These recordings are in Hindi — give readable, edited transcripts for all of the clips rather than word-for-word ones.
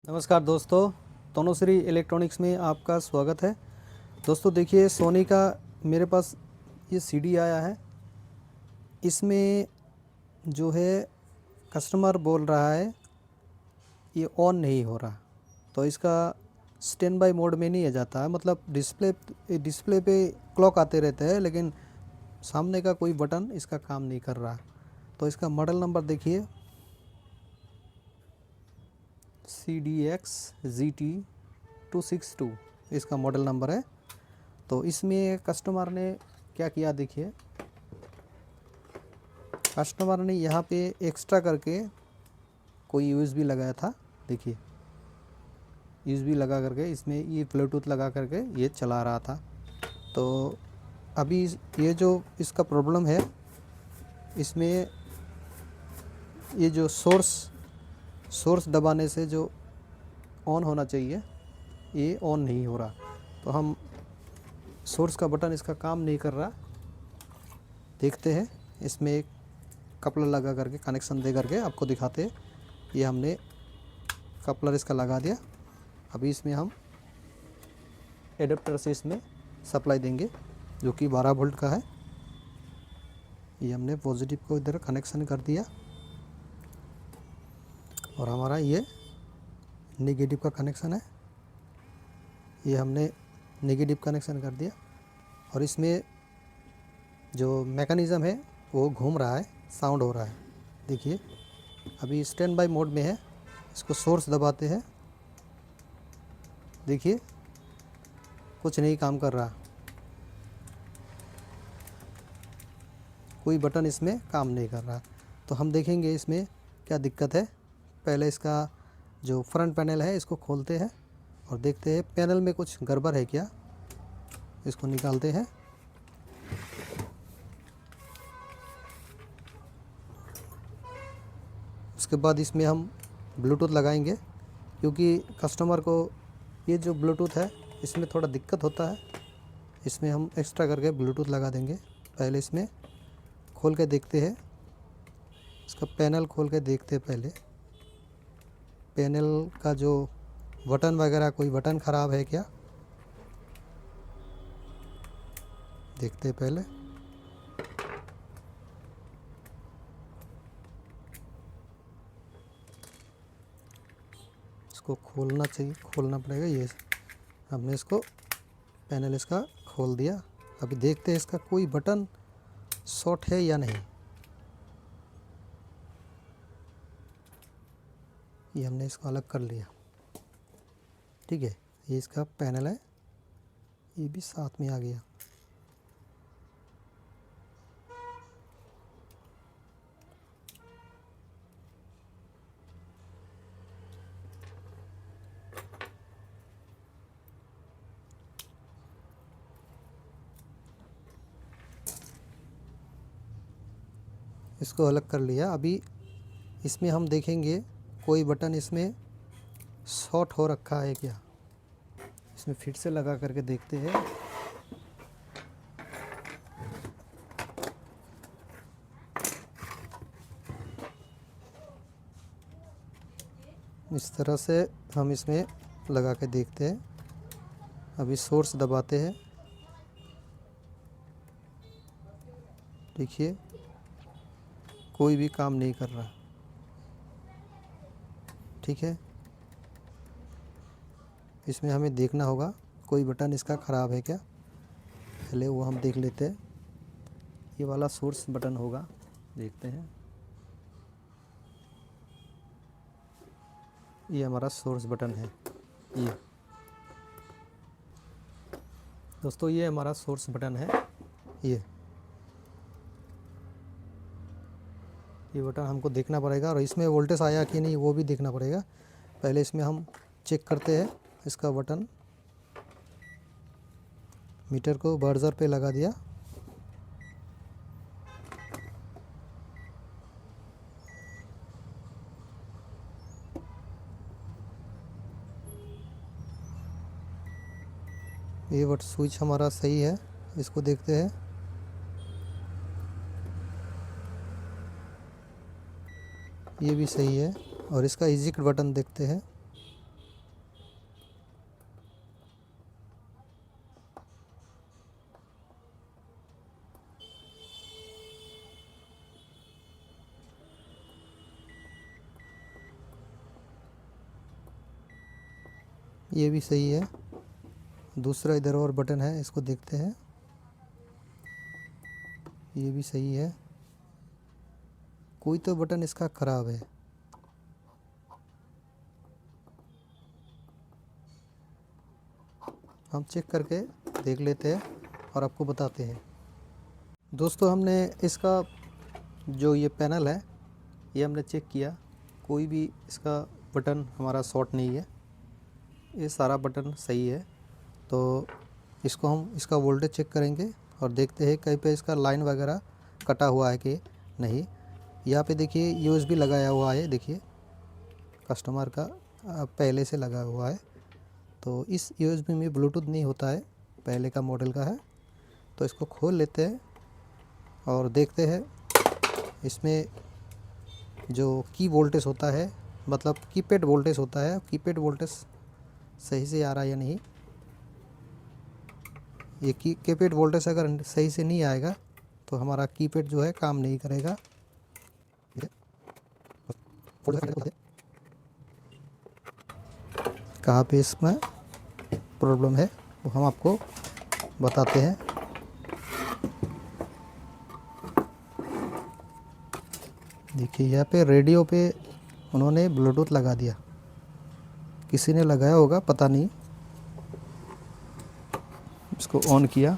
नमस्कार दोस्तों, तनुश्री इलेक्ट्रॉनिक्स में आपका स्वागत है। दोस्तों देखिए, सोनी का मेरे पास ये सीडी आया है। इसमें जो है कस्टमर बोल रहा है ये ऑन नहीं हो रहा, तो इसका स्टैंड बाय मोड में नहीं आ जाता है। मतलब डिस्प्ले पे क्लॉक आते रहते हैं, लेकिन सामने का कोई बटन इसका काम नहीं कर रहा। तो इसका मॉडल नंबर देखिए, CDX-GT262 इसका मॉडल नंबर है। तो इसमें कस्टमर ने क्या किया, देखिए कस्टमर ने यहाँ पे एक्स्ट्रा करके कोई USB लगाया था। देखिए USB लगा करके इसमें ये ब्लूटूथ लगा करके ये चला रहा था। तो अभी ये जो इसका प्रॉब्लम है, इसमें ये जो सोर्स दबाने से जो ऑन होना चाहिए ये ऑन नहीं हो रहा। तो हम सोर्स का बटन इसका काम नहीं कर रहा। देखते हैं, इसमें एक कपलर लगा करके कनेक्शन दे करके आपको दिखाते हैं। ये हमने कपलर इसका लगा दिया। अभी इसमें हम एडाप्टर से इसमें सप्लाई देंगे जो कि 12 वोल्ट का है। ये हमने पॉजिटिव को इधर कनेक्शन कर दिया और हमारा ये नेगेटिव का कनेक्शन है, ये हमने नेगेटिव कनेक्शन कर दिया। और इसमें जो मैकेनिज़्म है वो घूम रहा है, साउंड हो रहा है। देखिए अभी स्टैंड बाय मोड में है। इसको सोर्स दबाते हैं, देखिए कुछ नहीं काम कर रहा, कोई बटन इसमें काम नहीं कर रहा। तो हम देखेंगे इसमें क्या दिक्कत है। पहले इसका जो फ्रंट पैनल है इसको खोलते हैं और देखते हैं पैनल में कुछ गड़बड़ है क्या। इसको निकालते हैं। उसके बाद इसमें हम ब्लूटूथ लगाएंगे, क्योंकि कस्टमर को ये जो ब्लूटूथ है इसमें थोड़ा दिक्कत होता है। इसमें हम एक्स्ट्रा करके ब्लूटूथ लगा देंगे। पहले इसमें खोल के देखते हैं, इसका पैनल खोल के देखते हैं। पहले पैनल का जो बटन वगैरह, कोई बटन ख़राब है क्या, देखते हैं पहले। इसको खोलना चाहिए, खोलना पड़ेगा। ये हमने इसको पैनल इसका खोल दिया। अभी देखते हैं इसका कोई बटन शॉर्ट है या नहीं। ये हमने इसको अलग कर लिया, ठीक है। ये इसका पैनल है, ये भी साथ में आ गया। इसको अलग कर लिया। अभी इसमें हम देखेंगे कोई बटन इसमें शॉर्ट हो रखा है क्या। इसमें फिर से लगा करके देखते हैं। इस तरह से हम इसमें लगा के देखते हैं। अभी सोर्स दबाते हैं, देखिए कोई भी काम नहीं कर रहा, ठीक है। इसमें हमें देखना होगा कोई बटन इसका ख़राब है क्या। पहले वो हम देख लेते हैं। ये वाला सोर्स बटन होगा, देखते हैं। ये हमारा सोर्स बटन है। ये दोस्तों, ये हमारा सोर्स बटन है। ये बटन हमको देखना पड़ेगा और इसमें वोल्टेज आया कि नहीं वो भी देखना पड़ेगा। पहले इसमें हम चेक करते हैं इसका बटन। मीटर को बर्जर पे लगा दिया। ये बट स्विच हमारा सही है, इसको देखते हैं। ये भी सही है। और इसका एग्जिट बटन देखते हैं। ये भी सही है। दूसरा इधर और बटन है, इसको देखते हैं। ये भी सही है। कोई तो बटन इसका ख़राब है। हम चेक करके देख लेते हैं और आपको बताते हैं। दोस्तों, हमने इसका जो ये पैनल है ये हमने चेक किया, कोई भी इसका बटन हमारा शॉर्ट नहीं है, ये सारा बटन सही है। तो इसको हम इसका वोल्टेज चेक करेंगे और देखते हैं कहीं पे इसका लाइन वगैरह कटा हुआ है कि नहीं। यहाँ पे देखिए यूएसबी लगाया हुआ है, देखिए कस्टमर का पहले से लगा हुआ है। तो इस यूएसबी में ब्लूटूथ नहीं होता है, पहले का मॉडल का है। तो इसको खोल लेते हैं और देखते हैं इसमें जो की वोल्टेज होता है, मतलब कीपैड वोल्टेज होता है, कीपैड वोल्टेज सही से आ रहा है या नहीं। ये कीपैड वोल्टेज अगर सही से नहीं आएगा तो हमारा कीपैड जो है काम नहीं करेगा। कहाँ पे इसमें प्रॉब्लम है वो हम आपको बताते हैं। देखिए यहाँ पे रेडियो पे उन्होंने ब्लूटूथ लगा दिया, किसी ने लगाया होगा पता नहीं। इसको ऑन किया,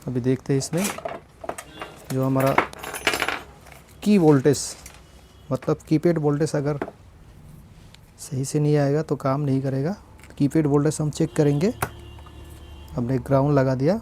अभी देखते हैं इसमें जो हमारा की वोल्टेज, मतलब कीपैड वोल्टेज अगर सही से नहीं आएगा तो काम नहीं करेगा। कीपैड वोल्टेज हम चेक करेंगे। हमने ग्राउंड लगा दिया,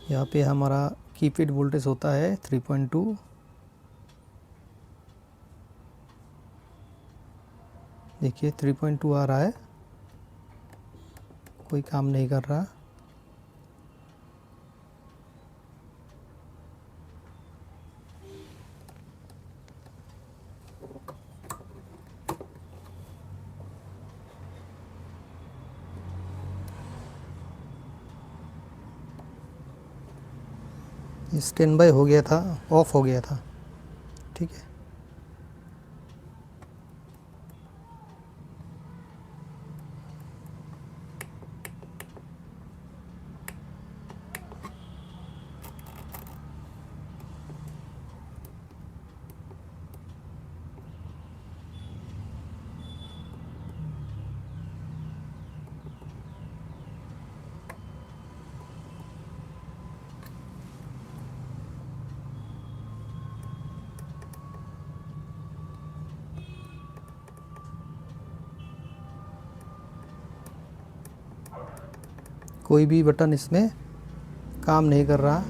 यहाँ पे हमारा कीपैड वोल्टेज होता है 3.2। देखिए 3.2 आ रहा है, कोई काम नहीं कर रहा। स्टैंड बाय हो गया था, ऑफ हो गया था, ठीक है। कोई भी बटन इसमें काम नहीं कर रहा।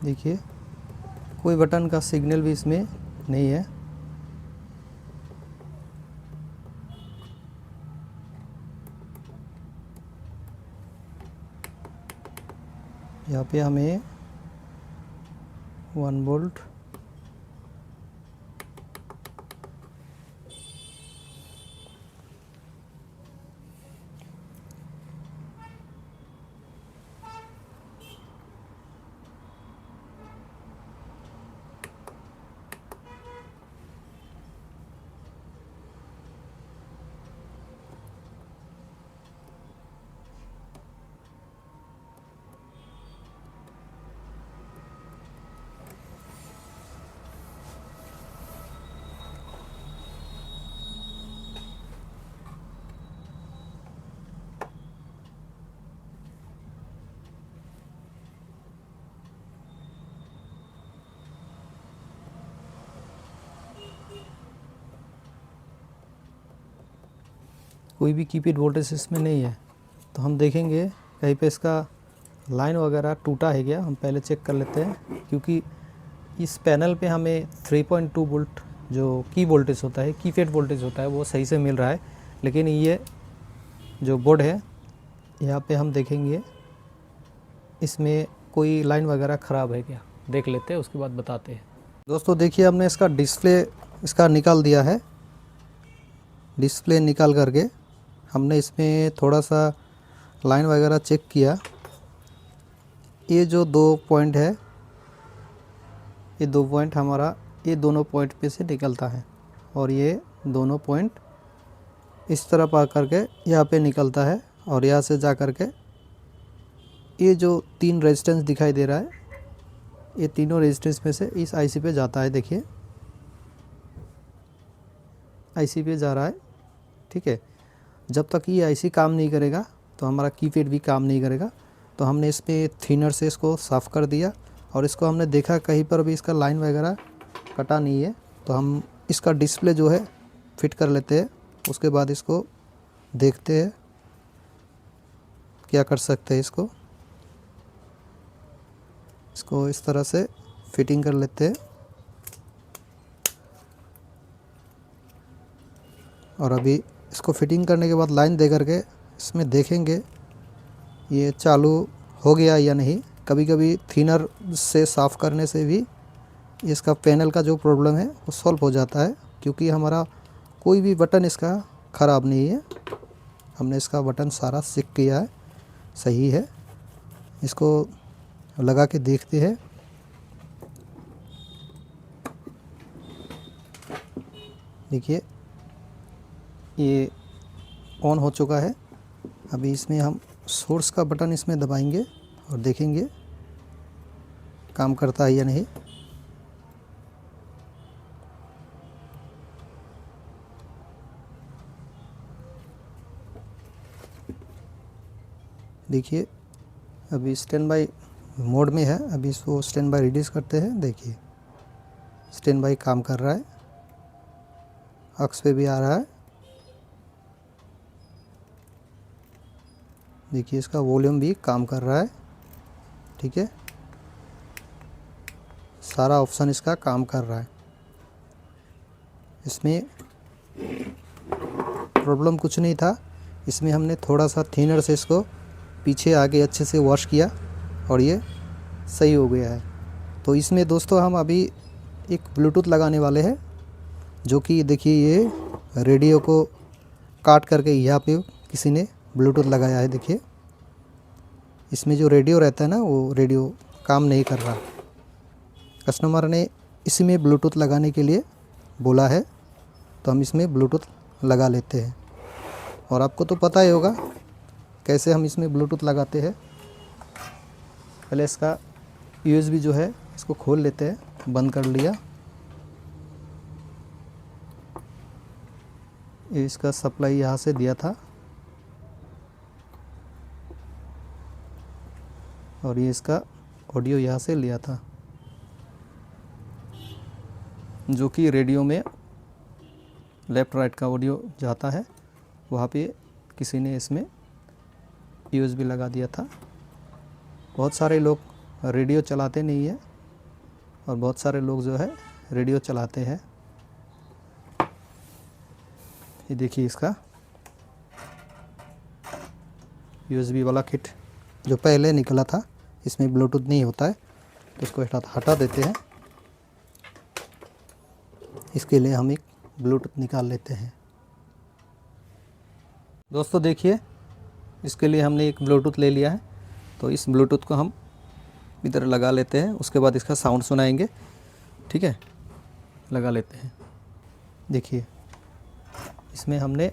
देखिए कोई बटन का सिग्नल भी इसमें नहीं है। यहाँ पे हमें 1 वोल्ट, कोई भी कीपैड वोल्टेज इसमें नहीं है। तो हम देखेंगे कहीं पे इसका लाइन वगैरह टूटा है क्या, हम पहले चेक कर लेते हैं। क्योंकि इस पैनल पे हमें 3.2 वोल्ट जो की वोल्टेज होता है, कीपैड वोल्टेज होता है, वो सही से मिल रहा है। लेकिन ये जो बोर्ड है यहाँ पे हम देखेंगे इसमें कोई लाइन वगैरह ख़राब है क्या, देख लेते हैं, उसके बाद बताते हैं। दोस्तों देखिए हमने इसका डिस्प्ले इसका निकाल दिया है। डिस्प्ले निकाल करके हमने इसमें थोड़ा सा लाइन वगैरह चेक किया। ये जो 2 पॉइंट है, ये 2 पॉइंट हमारा ये दोनों पॉइंट पे से निकलता है और ये दोनों पॉइंट इस तरफ आ कर के यहाँ पे निकलता है और यहाँ से जा कर के ये जो 3 रेजिस्टेंस दिखाई दे रहा है, ये तीनों रेजिस्टेंस में से इस आईसी पे जाता है। देखिए आईसी पे जा रहा है, ठीक है। जब तक ये आईसी काम नहीं करेगा तो हमारा कीपैड भी काम नहीं करेगा। तो हमने इस पे थिनर से इसको साफ़ कर दिया और इसको हमने देखा कहीं पर भी इसका लाइन वगैरह कटा नहीं है। तो हम इसका डिस्प्ले जो है फिट कर लेते हैं, उसके बाद इसको देखते हैं क्या कर सकते हैं। इसको इस तरह से फिटिंग कर लेते हैं और अभी इसको फिटिंग करने के बाद लाइन दे करके इसमें देखेंगे ये चालू हो गया या नहीं। कभी कभी थिनर से साफ़ करने से भी इसका पैनल का जो प्रॉब्लम है वो सॉल्व हो जाता है, क्योंकि हमारा कोई भी बटन इसका ख़राब नहीं है। हमने इसका बटन सारा चेक किया है, सही है। इसको लगा के देखते हैं। देखिए ये ऑन हो चुका है। अभी इसमें हम सोर्स का बटन इसमें दबाएंगे और देखेंगे काम करता है या नहीं। देखिए अभी स्टैंड बाई मोड में है। अभी इसको स्टैंड बाई रिड्यूस करते हैं। देखिए स्टैंड बाई काम कर रहा है, अक्स पे भी आ रहा है। देखिए इसका वॉल्यूम भी काम कर रहा है, ठीक है। सारा ऑप्शन इसका काम कर रहा है। इसमें प्रॉब्लम कुछ नहीं था। इसमें हमने थोड़ा सा थिनर से इसको पीछे आगे अच्छे से वॉश किया और ये सही हो गया है। तो इसमें दोस्तों हम अभी एक ब्लूटूथ लगाने वाले हैं, जो कि देखिए ये रेडियो को काट करके यहाँ पे किसी ने ब्लूटूथ लगाया है। देखिए इसमें जो रेडियो रहता है ना, वो रेडियो काम नहीं कर रहा। कस्टमर ने इसी में ब्लूटूथ लगाने के लिए बोला है, तो हम इसमें ब्लूटूथ लगा लेते हैं। और आपको तो पता ही होगा कैसे हम इसमें ब्लूटूथ लगाते हैं। पहले इसका यूएसबी जो है इसको खोल लेते हैं। बंद कर लिया। ये इसका सप्लाई यहाँ से दिया था और ये इसका ऑडियो यहाँ से लिया था, जो कि रेडियो में लेफ़्ट राइट का ऑडियो जाता है। वहाँ पे किसी ने इसमें यूएसबी लगा दिया था। बहुत सारे लोग रेडियो चलाते नहीं है और बहुत सारे लोग जो है रेडियो चलाते हैं। ये देखिए इसका यूएसबी वाला किट जो पहले निकला था, इसमें ब्लूटूथ नहीं होता है, तो इसको हटा देते हैं। इसके लिए हम एक ब्लूटूथ निकाल लेते हैं। दोस्तों देखिए इसके लिए हमने एक ब्लूटूथ ले लिया है। तो इस ब्लूटूथ को हम इधर लगा लेते हैं, उसके बाद इसका साउंड सुनाएंगे, ठीक है। लगा लेते हैं। देखिए इसमें हमने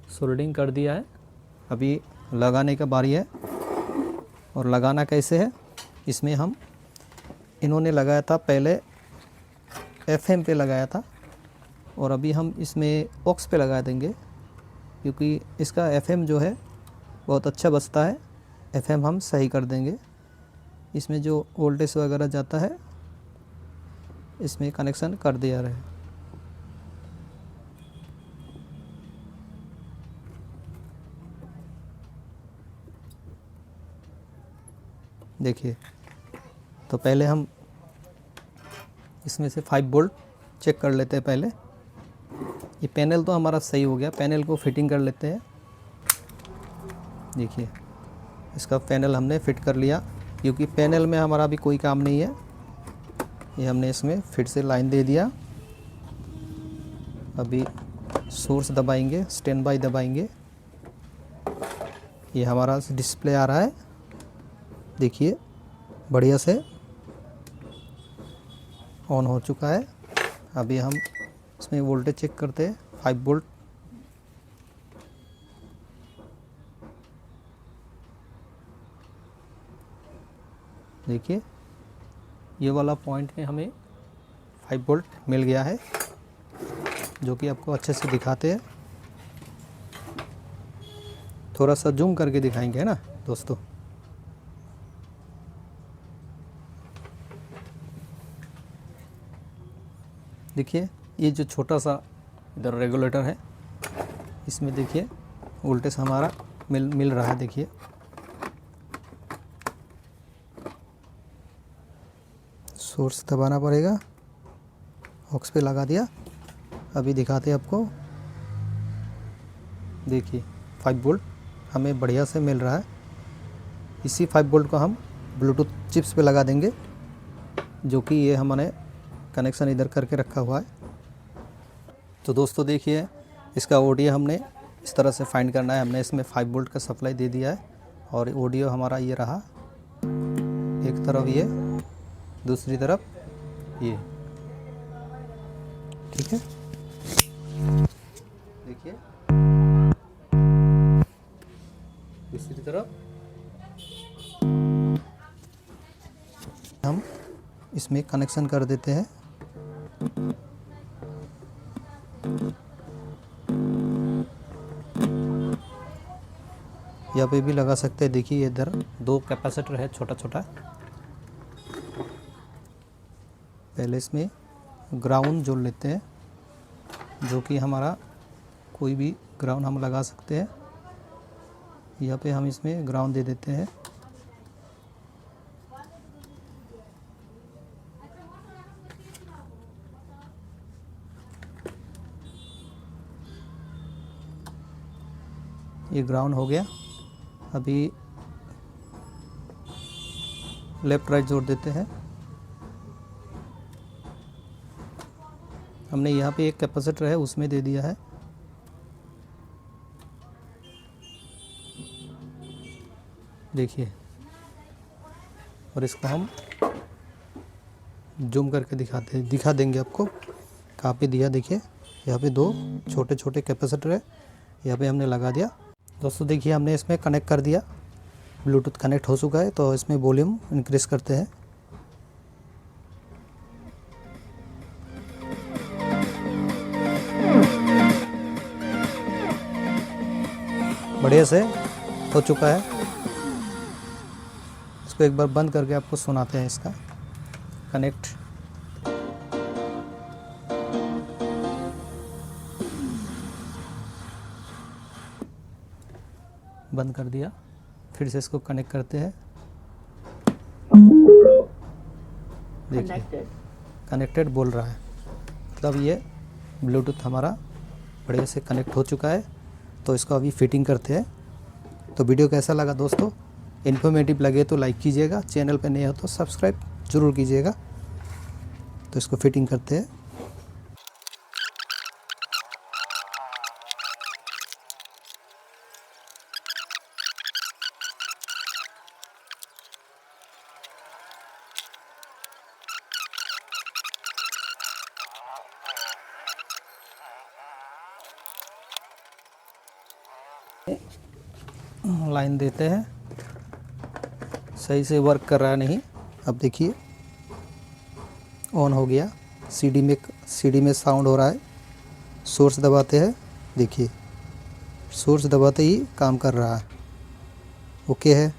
सोल्डरिंग कर दिया है। अभी लगाने का बारी है। और लगाना कैसे है, इसमें हम इन्होंने लगाया था पहले एफएम पे लगाया था और अभी हम इसमें ऑक्स पे लगा देंगे, क्योंकि इसका एफएम जो है बहुत अच्छा बजता है। एफएम हम सही कर देंगे। इसमें जो वोल्टेज वगैरह जाता है इसमें कनेक्शन कर दिया रहे। देखिए तो पहले हम इसमें से 5 वोल्ट चेक कर लेते हैं। पहले ये पैनल तो हमारा सही हो गया, पैनल को फिटिंग कर लेते हैं। देखिए इसका पैनल हमने फिट कर लिया, क्योंकि पैनल में हमारा अभी कोई काम नहीं है। ये हमने इसमें फिर से लाइन दे दिया। अभी सोर्स दबाएंगे, स्टैंड बाई दबाएंगे ये हमारा डिस्प्ले आ रहा है, देखिए बढ़िया से ऑन हो चुका है। अभी हम इसमें वोल्टेज चेक करते हैं, 5 वोल्ट। देखिए ये वाला पॉइंट में हमें 5 वोल्ट मिल गया है, जो कि आपको अच्छे से दिखाते हैं। थोड़ा सा जूम करके दिखाएंगे, है ना दोस्तों। देखिए ये जो छोटा सा इधर रेगुलेटर है, इसमें देखिए वोल्टेज हमारा मिल रहा है। देखिए सोर्स दबाना पड़ेगा, ऑक्स पे लगा दिया। अभी दिखाते हैं आपको, देखिए 5 वोल्ट हमें बढ़िया से मिल रहा है। इसी 5 वोल्ट को हम ब्लूटूथ चिप्स पे लगा देंगे, जो कि ये हमने कनेक्शन इधर करके रखा हुआ है। तो दोस्तों देखिए इसका ऑडियो हमने इस तरह से फाइंड करना है। हमने इसमें 5 वोल्ट का सप्लाई दे दिया है और ऑडियो हमारा ये रहा, एक तरफ ये, दूसरी तरफ ये, ठीक है। देखिए दूसरी तरफ हम इसमें कनेक्शन कर देते हैं। यहाँ पे भी लगा सकते हैं। देखिए इधर 2 कैपेसिटर है छोटा छोटा। पहले इसमें ग्राउंड जोड़ लेते हैं, जो कि हमारा कोई भी ग्राउंड हम लगा सकते हैं। यहाँ पे हम इसमें ग्राउंड दे देते हैं। ये ग्राउंड हो गया। अभी लेफ्ट राइट जोड़ देते हैं। हमने यहाँ पे एक कैपेसिटर है उसमें दे दिया है। देखिए, और इसको हम जूम करके दिखा देंगे आपको कहाँ पे दिया। देखिए यहाँ पे 2 छोटे छोटे कैपेसिटर है, यहाँ पे हमने लगा दिया। दोस्तों देखिए हमने इसमें कनेक्ट कर दिया, ब्लूटूथ कनेक्ट हो चुका है। तो इसमें वॉल्यूम इंक्रीज करते हैं। बढ़िया से हो चुका है। इसको एक बार बंद करके आपको सुनाते हैं इसका कनेक्ट। बंद कर दिया, फिर से इसको कनेक्ट करते हैं। देखिए कनेक्टेड बोल रहा है, मतलब ये ब्लूटूथ हमारा बढ़िया से कनेक्ट हो चुका है। तो इसको अभी फिटिंग करते हैं। तो वीडियो कैसा लगा दोस्तों? इन्फॉर्मेटिव लगे तो लाइक कीजिएगा, चैनल पे नए हो तो सब्सक्राइब ज़रूर कीजिएगा। तो इसको फिटिंग करते हैं। लाइन देते हैं, सही से वर्क कर रहा है नहीं। अब देखिए ऑन हो गया। सीडी में साउंड हो रहा है। सोर्स दबाते हैं, देखिए सोर्स दबाते ही काम कर रहा है। ओके है।